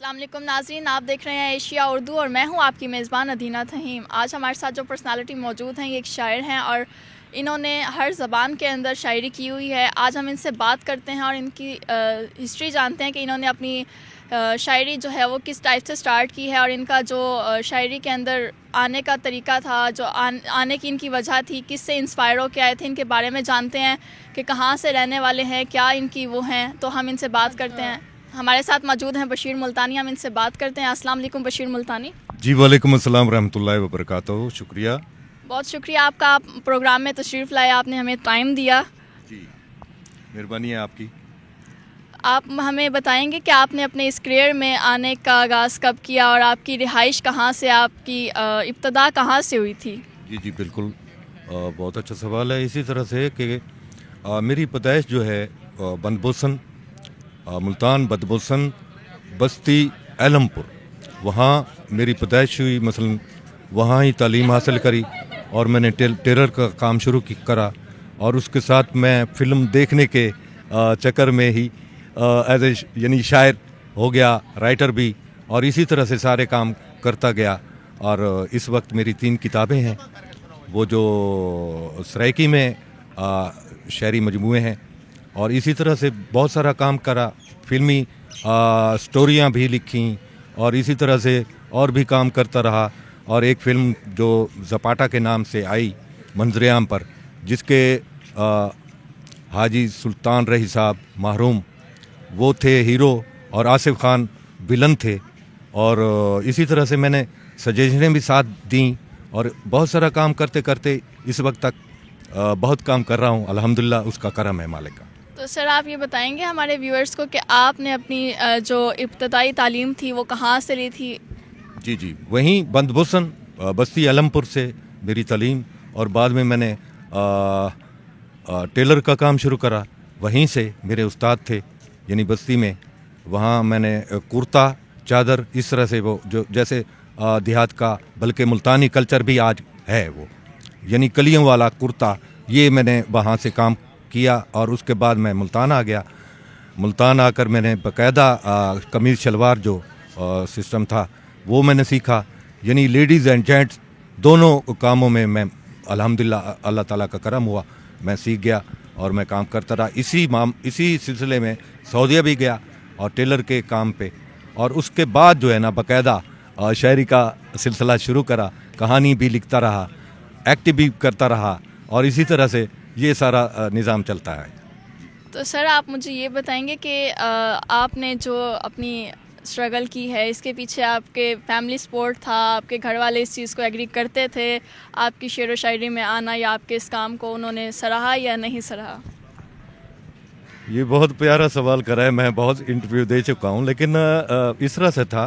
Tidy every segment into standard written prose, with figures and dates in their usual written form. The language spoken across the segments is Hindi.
अस्सलाम वालेकुम नाज़रीन, आप देख रहे हैं एशिया उर्दू और मैं हूं आपकी मेज़बान अदीना तहीम। आज हमारे साथ जो पर्सनालिटी मौजूद हैं ये एक शायर हैं और इन्होंने हर ज़बान के अंदर शायरी की हुई है। आज हम इनसे बात करते हैं और इनकी हिस्ट्री जानते हैं कि इन्होंने अपनी शायरी जो है वो किस टाइप से स्टार्ट की है और इनका जो शायरी के अंदर आने का तरीका था, जो आने की इनकी वजह थी, किस से इंस्पायर हो के आए थे, इनके बारे में जानते हैं कि कहाँ से रहने वाले हैं, क्या इनकी वो हैं। तो हम इनसे बात करते हैं। हमारे साथ मौजूद हैं बशीर मुल्तानी, हम इनसे बात करते हैं। अस्सलाम वालेकुम बशीर मुल्तानी। जी वालेकुम अस्सलाम रहमतुल्लाहि व बरकातहू। शुक्रिया। बहुत शुक्रिया आपका, आप प्रोग्राम में तशरीफ़ लाए, आपने हमें टाइम दिया। जी मेहरबानी है आपकी। आप हमें बताएंगे कि आपने अपने इस करियर में आने का आगाज़ कब किया और आपकी रिहाइश कहाँ से, आपकी इब्तदा कहाँ से हुई थी? जी जी बिल्कुल, बहुत अच्छा सवाल है। इसी तरह से कि मेरी पैदाइश जो है बंदबोसन, मुल्तान बदबोसन, बस्ती एलमपुर, वहाँ मेरी पैदाइश हुई। मसलन वहाँ ही तालीम हासिल करी और मैंने टेलर का काम शुरू करा और उसके साथ मैं फ़िल्म देखने के चक्कर में ही एज ए यानी शायर हो गया, राइटर भी, और इसी तरह से सारे काम करता गया। और इस वक्त मेरी 3 किताबें हैं, वो जो सराइकी में शायरी मजमूए हैं, और इसी तरह से बहुत सारा काम करा। फिल्मी स्टोरियाँ भी लिखी और इसी तरह से और भी काम करता रहा। और एक फ़िल्म जो ज़पाटा के नाम से आई मंजर-ए-आम पर, जिसके हाजी सुल्तान रही साहब महरूम वो थे हीरो और आसिफ खान विलन थे। और इसी तरह से मैंने सजेशनें भी साथ दी और बहुत सारा काम करते करते इस वक्त तक बहुत काम कर रहा हूँ। अल्हम्दुलिल्लाह, उसका करम है मालिक का। तो सर आप ये बताएंगे हमारे व्यूअर्स को कि आपने अपनी जो इब्तदाई तालीम थी वो कहाँ से ली थी? जी जी, वहीं बंदबोसन बस्ती आलमपुर से मेरी तालीम, और बाद में मैंने टेलर का काम शुरू करा। वहीं से मेरे उस्ताद थे यानी बस्ती में। वहाँ मैंने कुर्ता चादर इस तरह से वो जो जैसे देहात का, बल्कि मुल्तानी कल्चर भी आज है, वो यानी कलियों वाला कुर्ता, ये मैंने वहाँ से काम किया। और उसके बाद मैं मुल्तान आ गया। मुल्तान आकर मैंने बाकायदा कमीज़ शलवार जो सिस्टम था वो मैंने सीखा। यानी लेडीज़ एंड जेंट्स दोनों कामों में मैं अल्हम्दुलिल्लाह अल्लाह ताला का करम हुआ, मैं सीख गया और मैं काम करता रहा। इसी सिलसिले में सऊदीया भी गया और टेलर के काम पे, और उसके बाद जो है ना बाकायदा शायरी का सिलसिला शुरू करा। कहानी भी लिखता रहा, एक्टिव भी करता रहा, और इसी तरह से ये सारा निज़ाम चलता है। तो सर आप मुझे ये बताएंगे कि आपने जो अपनी स्ट्रगल की है, इसके पीछे आपके फैमिली सपोर्ट था, आपके घर वाले इस चीज़ को एग्री करते थे, आपकी शेर व शायरी में आना, या आपके इस काम को उन्होंने सराहा या नहीं सराहा? ये बहुत प्यारा सवाल करा है। मैं बहुत इंटरव्यू दे चुका हूँ, लेकिन इस तरह से था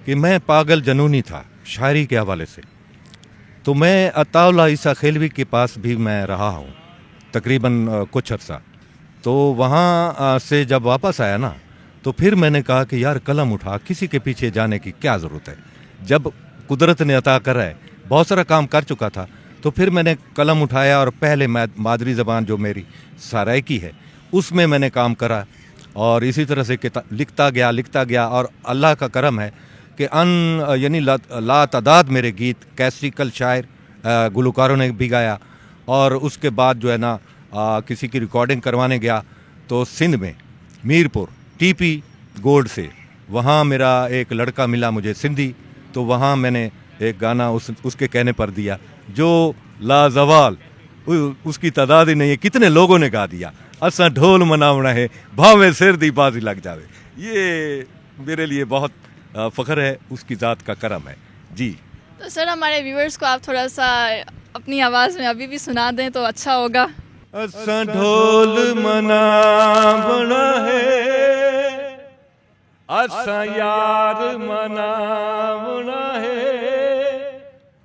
कि मैं पागल जनूनी था शायरी के हवाले से। तो मैं अताउल्लाह ईसा खेलवी के पास भी मैं रहा हूँ तकरीबन कुछ अर्सा। तो वहाँ से जब वापस आया ना, तो फिर मैंने कहा कि यार कलम उठा, किसी के पीछे जाने की क्या ज़रूरत है। जब कुदरत ने अता करा है, बहुत सारा काम कर चुका था, तो फिर मैंने कलम उठाया और पहले मादरी ज़बान जो मेरी सराइकी है उसमें मैंने काम करा। और इसी तरह से लिखता गया और अल्लाह का करम है कि यानी ला तादाद मेरे गीत कैसरिकल शायर गुलकारों ने भी गाया। और उसके बाद जो है ना किसी की रिकॉर्डिंग करवाने गया तो सिंध में मीरपुर टीपी गोल्ड से वहाँ मेरा एक लड़का मिला मुझे सिंधी, तो वहाँ मैंने एक गाना उसके कहने पर दिया जो लाजवाल, उसकी तादाद ही नहीं है, कितने लोगों ने गा दिया। असा ढोल मनावना है भावे सिर दी बाजी लग जावे। ये मेरे लिए बहुत फ़ख्र है, उसकी ज़ात का करम है जी। तो सर हमारे व्यूअर्स को आप थोड़ा सा अपनी आवाज़ में अभी भी सुना दें तो अच्छा होगा। असा ढोल मनावना है, असा यार मनावना है,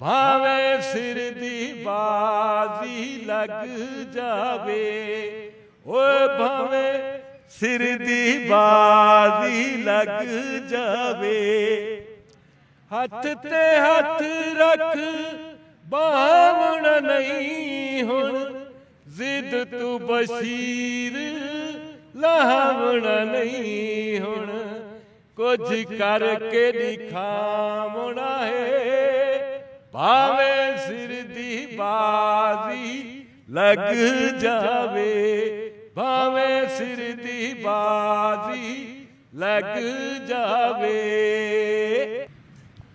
भावे सिर दी बाजी लग जावे, ओए भावे सिर दी बाजी लग जावे। हथ ते हथ रख बावण नहीं हुण, जिद तू बशीर लावण नहीं हुण, कुछ करके दिखावना है, भावे सिर दी बाजी लग जावे, भावे सिर दी बाजी लग जावे।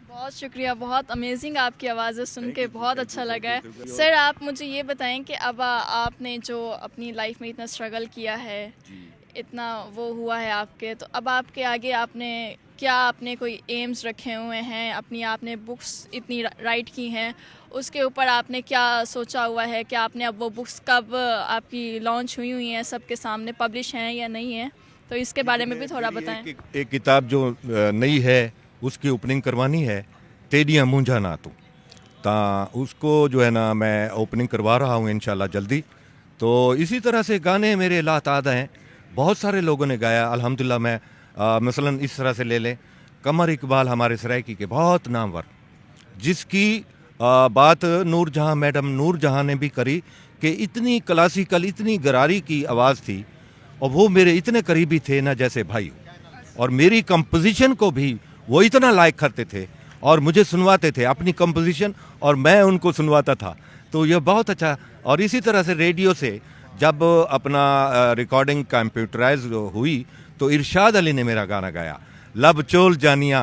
बहुत शुक्रिया, बहुत अमेजिंग आपकी आवाज़ें सुन के बहुत अच्छा लगा है। सर आप मुझे ये बताएं कि अब आपने जो अपनी लाइफ में इतना स्ट्रगल किया है, इतना वो हुआ है आपके, तो अब आपके आगे आपने कोई एम्स रखे हुए हैं, अपनी आपने बुक्स इतनी राइट की हैं, उसके ऊपर आपने क्या सोचा हुआ है कि आपने अब वो बुक्स कब आपकी लॉन्च हुई हैं, सबके सामने पब्लिश हैं या नहीं है, तो इसके बारे में भी थोड़ा बताएं। एक किताब जो नई है उसकी ओपनिंग करवानी है, तेडियां मूंझा ना तू, ता उसको जो है ना मैं ओपनिंग करवा रहा हूँ इंशाल्लाह जल्दी। तो इसी तरह से गाने मेरे लाताद हैं, बहुत सारे लोगों ने गाया अल्हम्दुलिल्लाह। मैं मसलन इस तरह से ले लें, कमर इकबाल हमारे सरायकी के बहुत नामवर, जिसकी बात नूरजहां मैडम नूरजहां ने भी करी कि इतनी क्लासिकल इतनी गरारी की आवाज़ थी, और वो मेरे इतने करीबी थे ना जैसे भाई, और मेरी कंपोजिशन को भी वो इतना लाइक करते थे और मुझे सुनवाते थे अपनी कंपोजिशन, और मैं उनको सुनवाता था। तो ये बहुत अच्छा। और इसी तरह से रेडियो से जब अपना रिकॉर्डिंग कंप्यूटराइज हुई तो इरशाद अली ने मेरा गाना गाया, लब चोल जानिया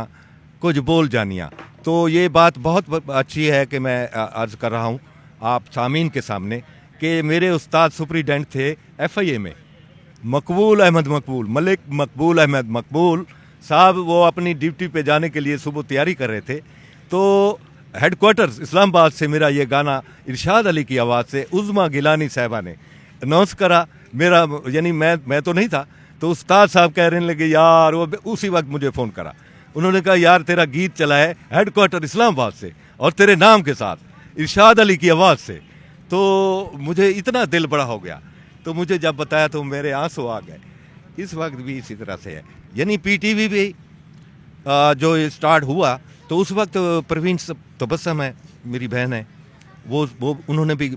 कुछ बोल जानिया। तो ये बात बहुत अच्छी है कि मैं अर्ज़ कर रहा हूँ आप सामीन के सामने कि मेरे उस्ताद सुपरिटेंडेंट थे FIA में, मकबूल अहमद मकबूल, मलिक मकबूल अहमद मकबूल साहब। वो अपनी ड्यूटी पे जाने के लिए सुबह तैयारी कर रहे थे, तो हेडक्वार्टर्स इस्लामाबाद से मेरा ये गाना इरशाद अली की आवाज़ से उज़मा गिलानी साहबा ने अनाउंस करा। मेरा यानी मैं तो नहीं था, तो उस्ताद साहब कह रहे लगे यार, वो उसी वक्त मुझे फ़ोन करा, उन्होंने कहा यार तेरा गीत चला है हेडक्वार्टर इस्लामाबाद से और तेरे नाम के साथ इरशाद अली की आवाज़ से। तो मुझे इतना दिल बड़ा हो गया, तो मुझे जब बताया तो मेरे आंसू आ गए। इस वक्त भी इसी तरह से है, यानी PTV भी जो स्टार्ट हुआ तो उस वक्त प्रवीण तबस्सम है, मेरी बहन है, वो उन्होंने भी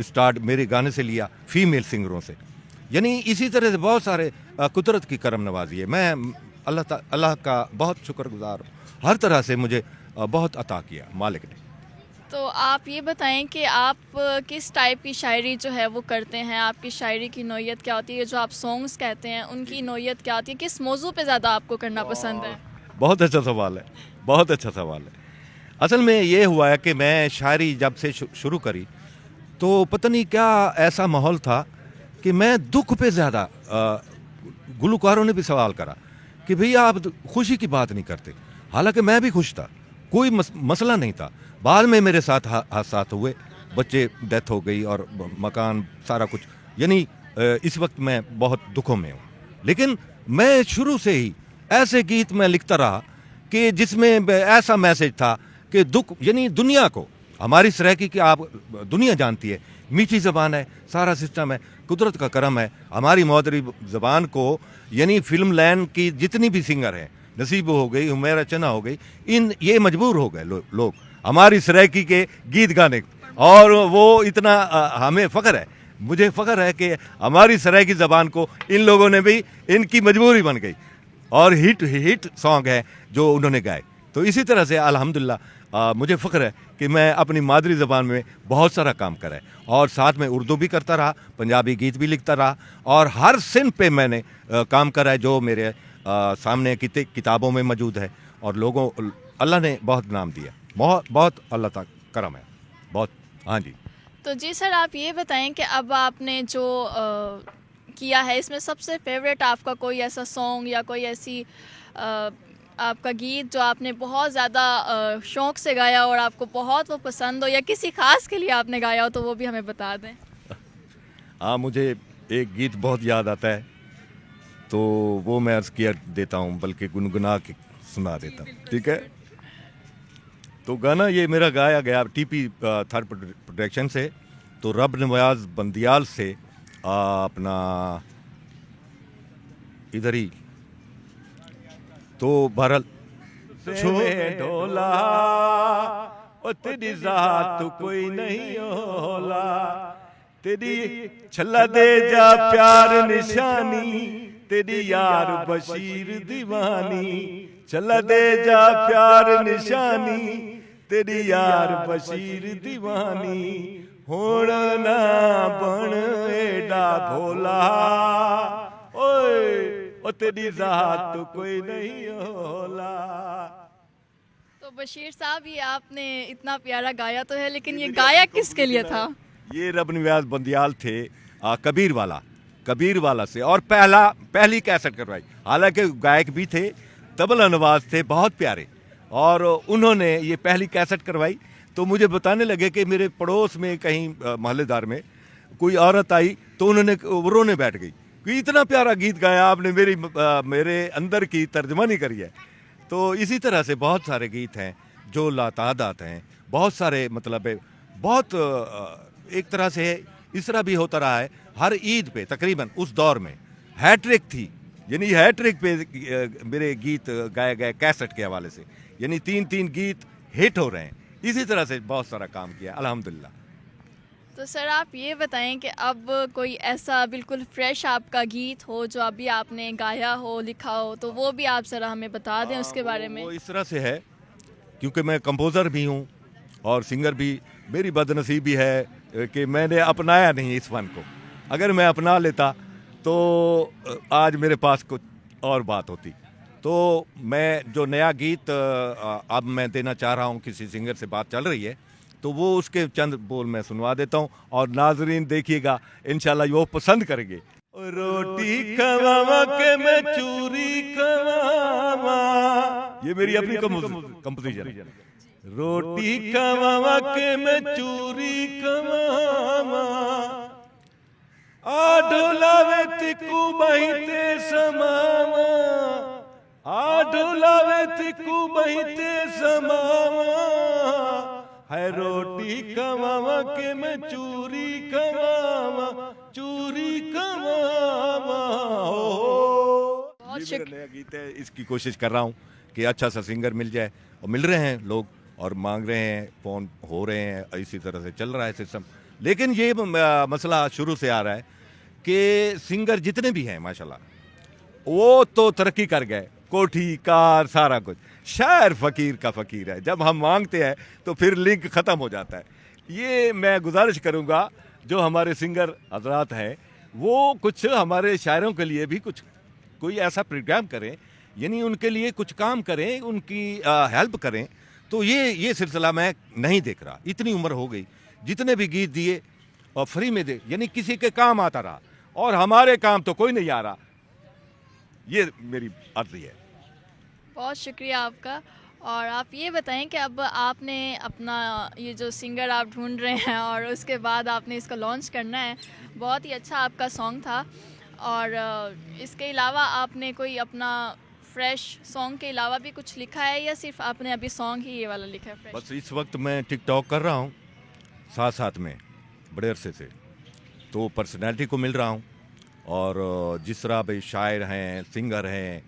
स्टार्ट मेरे गाने से लिया, फीमेल सिंगरों से। यानी इसी तरह से बहुत सारे कुदरत की करम नवाजी है। मैं अल्लाह का बहुत शुक्रगुजार हूँ, हर तरह से मुझे बहुत अता किया मालिक ने। तो आप ये बताएं कि आप किस टाइप की शायरी जो है वो करते हैं, आपकी शायरी की नौयत क्या होती है, जो आप सॉन्ग्स कहते हैं उनकी नौयत क्या होती है, किस मौजू पे ज़्यादा आपको करना पसंद है? बहुत अच्छा सवाल है, बहुत अच्छा सवाल है। असल में ये हुआ है कि मैं शायरी जब से शुरू करी तो पता नहीं क्या ऐसा माहौल था कि मैं दुख पे ज़्यादा, गुलकारों ने भी सवाल करा कि भैया आप खुशी की बात नहीं करते, हालांकि मैं भी खुश था, कोई मसला नहीं था। बाद में मेरे साथ हादसात हुए, बच्चे डेथ हो गई और मकान सारा कुछ, यानी इस वक्त मैं बहुत दुखों में हूँ। लेकिन मैं शुरू से ही ऐसे गीत में लिखता रहा कि जिसमें ऐसा मैसेज था कि दुख, यानी दुनिया को, हमारी सरायकी की आप दुनिया जानती है, मीठी ज़बान है, सारा सिस्टम है, कुदरत का करम है। हमारी मादरी ज़बान को यानी फिल्म लैंड की जितनी भी सिंगर हैं, नसीबो हो गई, हुमैरा चना हो गई, ये मजबूर हो गए लोग हमारी सरायकी के गीत गाने, और वो इतना हमें फ़ख्र है, मुझे फ़ख्र है कि हमारी सरायकी ज़बान को इन लोगों ने भी, इनकी मजबूरी बन गई और हिट सॉन्ग है जो उन्होंने गाए। तो इसी तरह से अल्हम्दुलिल्लाह मुझे फ़ख्र है कि मैं अपनी मादरी ज़बान में बहुत सारा काम करा है, और साथ में उर्दू भी करता रहा, पंजाबी गीत भी लिखता रहा, और हर सिंह पे मैंने काम करा है जो मेरे सामने किताबों में मौजूद है, और लोगों, अल्लाह ने बहुत नाम दिया, बहुत अल्लाह का करम है, बहुत। हाँ जी। तो जी सर आप ये बताएं कि अब आपने जो किया है इसमें सबसे फेवरेट आपका कोई ऐसा सॉन्ग या कोई ऐसी आपका गीत जो आपने बहुत ज़्यादा शौक़ से गाया और आपको बहुत वो पसंद हो, या किसी ख़ास के लिए आपने गाया हो, तो वो भी हमें बता दें। हाँ, मुझे एक गीत बहुत याद आता है, तो वो मैं अर्ज़ किया देता हूँ, बल्कि गुनगुना के सुना देता हूँ, ठीक है? तो गाना ये मेरा गाया गया TP थर्ड प्रोडक्शन से, तो रब नवाज बंदियाल से अपना इधर ही, तो भरल छोड़े ढोला ओ तेरी जात कोई नहीं होला, तेरी छल्ला दे जा प्यार निशानी, तेरी यार बशीर दीवानी चला दे जा प्यार निशानी तेरी यार बशीर दीवानी होण ना बन एडा भोला ओए ओ तेरी जात तो कोई नहीं होला। तो बशीर साहब, ये आपने इतना प्यारा गाया तो है, लेकिन ये गाया किसके लिए था? ये रब निवाज बंदियाल थे कबीर वाला से, और पहली कैसेट करवाई। हालांकि गायक भी थे, तबला नवाज थे बहुत प्यारे, और उन्होंने ये पहली कैसेट करवाई। तो मुझे बताने लगे कि मेरे पड़ोस में कहीं मोहल्लेदार में कोई औरत आई तो उन्होंने रोने बैठ गई कि इतना प्यारा गीत गाया आपने, मेरे अंदर की तर्जमानी करी है। तो इसी तरह से बहुत सारे गीत हैं जो लातादात हैं, बहुत सारे मतलब बहुत एक तरह से इस तरह भी होता रहा है। हर ईद पे तकरीबन उस दौर में हैट्रिक थी, यानी हैट्रिक पे मेरे गीत गाए गए कैसेट के हवाले से, यानी 3-3 गीत हिट हो रहे हैं। इसी तरह से बहुत सारा काम किया अल्हम्दुलिल्लाह। तो सर आप ये बताएं कि अब कोई ऐसा बिल्कुल फ्रेश आपका गीत हो जो अभी आपने गाया हो, लिखा हो, तो वो भी आप ज़रा हमें बता दें उसके बारे में। वो इस तरह से है, क्योंकि मैं कंपोज़र भी हूँ और सिंगर भी। मेरी बदनसीबी है कि मैंने अपनाया नहीं इस फन को। अगर मैं अपना लेता तो आज मेरे पास कुछ और बात होती। तो मैं जो नया गीत अब मैं देना चाह रहा हूँ, किसी सिंगर से बात चल रही है, तो वो उसके चंद बोल मैं सुनवा देता हूँ, और नाजरीन देखिएगा इंशाल्लाह वो पसंद करेंगे। रोटी खवावा के मैं चूरी खवावा, ये मेरी अपनी कंपोजिशन है। रोटी खवावा के मैं चूरी खवावा आ ढोलावे तिकू बहिते समावा आ ढोलावे तिकू बहिते समावा है रोटी खवावा के मैं चूरी खवावा बहुत ये मेरा नया गीत है, इसकी कोशिश कर रहा हूँ कि अच्छा सा सिंगर मिल जाए, और मिल रहे हैं लोग और मांग रहे हैं, फ़ोन हो रहे हैं, इसी तरह से चल रहा है सिस्टम। लेकिन ये मसला शुरू से आ रहा है कि सिंगर जितने भी हैं माशाल्लाह वो तो तरक्की कर गए, कोठी कार सारा कुछ। शायर फ़कीर का फ़कीर है, जब हम मांगते हैं तो फिर लिंक ख़त्म हो जाता है। ये मैं गुजारिश करूँगा जो हमारे सिंगर हजरात हैं वो कुछ हमारे शायरों के लिए भी कुछ कोई ऐसा प्रोग्राम करें, यानी उनके लिए कुछ काम करें, उनकी हेल्प करें। तो ये सिलसिला मैं नहीं देख रहा। इतनी उम्र हो गई, जितने भी गीत दिए और फ्री में दे, यानी किसी के काम आता रहा, और हमारे काम तो कोई नहीं आ रहा। ये मेरी अर्जी है। बहुत शुक्रिया आपका। और आप ये बताएं कि अब आपने अपना ये जो सिंगर आप ढूंढ रहे हैं और उसके बाद आपने इसको लॉन्च करना है, बहुत ही अच्छा आपका सॉन्ग था। और इसके अलावा आपने कोई अपना फ्रेश सॉन्ग के अलावा भी कुछ लिखा है, या सिर्फ आपने अभी सॉन्ग ही ये वाला लिखा है फ्रेश? बस इस वक्त मैं टिकटॉक कर रहा हूँ साथ साथ में बड़े अरसे से, तो पर्सनैलिटी को मिल रहा हूँ। और जिस तरह भाई शायर हैं, सिंगर हैं,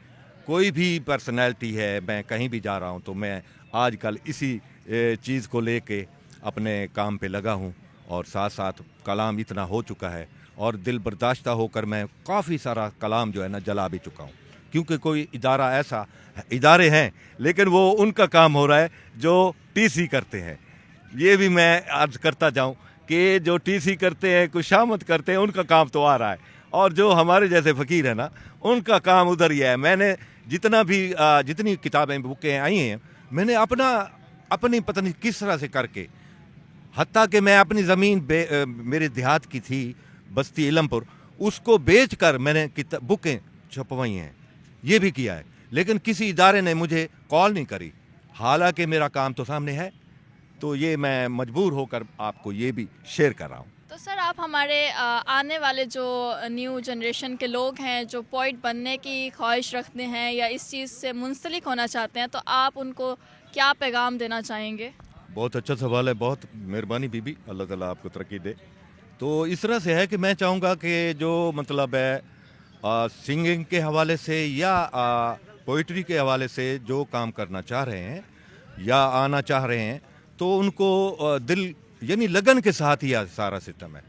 कोई भी पर्सनैलिटी है, मैं कहीं भी जा रहा हूँ तो मैं आजकल इसी चीज़ को लेके अपने काम पे लगा हूँ। और साथ साथ कलाम इतना हो चुका है और दिल बर्दाश्ता होकर मैं काफ़ी सारा कलाम जो है ना जला भी चुका हूँ, क्योंकि कोई इदारे हैं लेकिन वो उनका काम हो रहा है जो टीसी करते हैं। ये भी मैं अर्ज करता जाऊँ कि जो टीसी करते हैं, खुशामद करते हैं, उनका काम तो आ रहा है, और जो हमारे जैसे फ़कीर है ना उनका काम उधर ही है। मैंने जितनी किताबें बुकें आई हैं, मैंने अपनी पता नहीं किस तरह से करके, हत्ता कि मैं अपनी ज़मीन मेरे देहात की थी बस्ती इलमपुर, उसको बेच कर मैंने बुकें छपवाई हैं, ये भी किया है। लेकिन किसी इदारे ने मुझे कॉल नहीं करी, हालांकि मेरा काम तो सामने है। तो ये मैं मजबूर होकर आपको ये भी शेयर कर रहा हूँ। तो सर आप हमारे आने वाले जो न्यू जनरेशन के लोग हैं जो पोइट बनने की ख्वाहिश रखते हैं या इस चीज़ से मुंसलिक होना चाहते हैं, तो आप उनको क्या पैगाम देना चाहेंगे? बहुत अच्छा सवाल है, बहुत मेहरबानी बीबी, अल्लाह ताला आपको तरक्की दे। तो इस तरह से है कि मैं चाहूँगा कि जो मतलब है सिंगिंग के हवाले से या पोइट्री के हवाले से जो काम करना चाह रहे हैं या आना चाह रहे हैं, तो उनको दिल यानी लगन के साथ ही सारा सिस्टम है।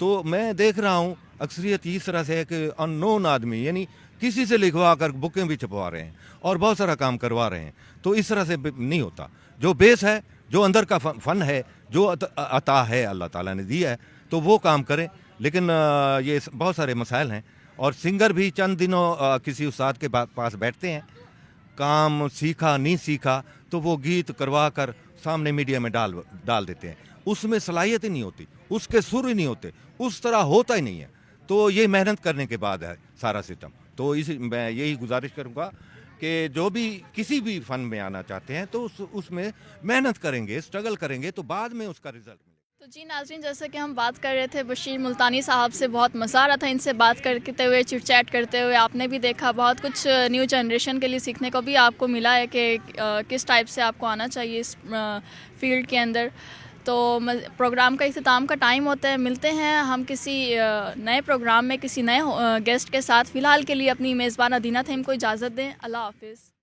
तो मैं देख रहा हूँ अक्सरियत इस तरह से है कि अननोन आदमी यानी किसी से लिखवा कर बुकें भी छपवा रहे हैं और बहुत सारा काम करवा रहे हैं। तो इस तरह से नहीं होता। जो बेस है, जो अंदर का फन है, जो अता है अल्लाह ताला ने दिया है, तो वो काम करें। लेकिन ये बहुत सारे मसाइल हैं और सिंगर भी चंद दिनों किसी उस्ताद के पास बैठते हैं, काम सीखा नहीं सीखा तो वो गीत करवा कर सामने मीडिया में डाल देते हैं। उसमें सलाहियत ही नहीं होती, उसके सुर ही नहीं होते, उस तरह होता ही नहीं है। तो ये मेहनत करने के बाद है सारा सिस्टम। तो मैं यही गुजारिश करूँगा कि जो भी किसी भी फ़न में आना चाहते हैं तो उसमें मेहनत करेंगे, स्ट्रगल करेंगे तो बाद में उसका रिजल्ट मिलेगा। तो जी नाज़रीन, जैसे कि हम बात कर रहे थे बशीर मुल्तानी साहब से, बहुत मज़ा आ रहा था इनसे बात करते हुए, चिट चैट करते हुए। आपने भी देखा बहुत कुछ न्यू जनरेशन के लिए सीखने को भी आपको मिला है कि किस टाइप से आपको आना चाहिए इस फील्ड के अंदर। तो प्रोग्राम का इख्तिताम का टाइम होता है। मिलते हैं हम किसी नए प्रोग्राम में किसी नए गेस्ट के साथ। फ़िलहाल के लिए अपनी मेज़बान अदीना थीम को इजाज़त दें। अल्लाह हाफ़िज़।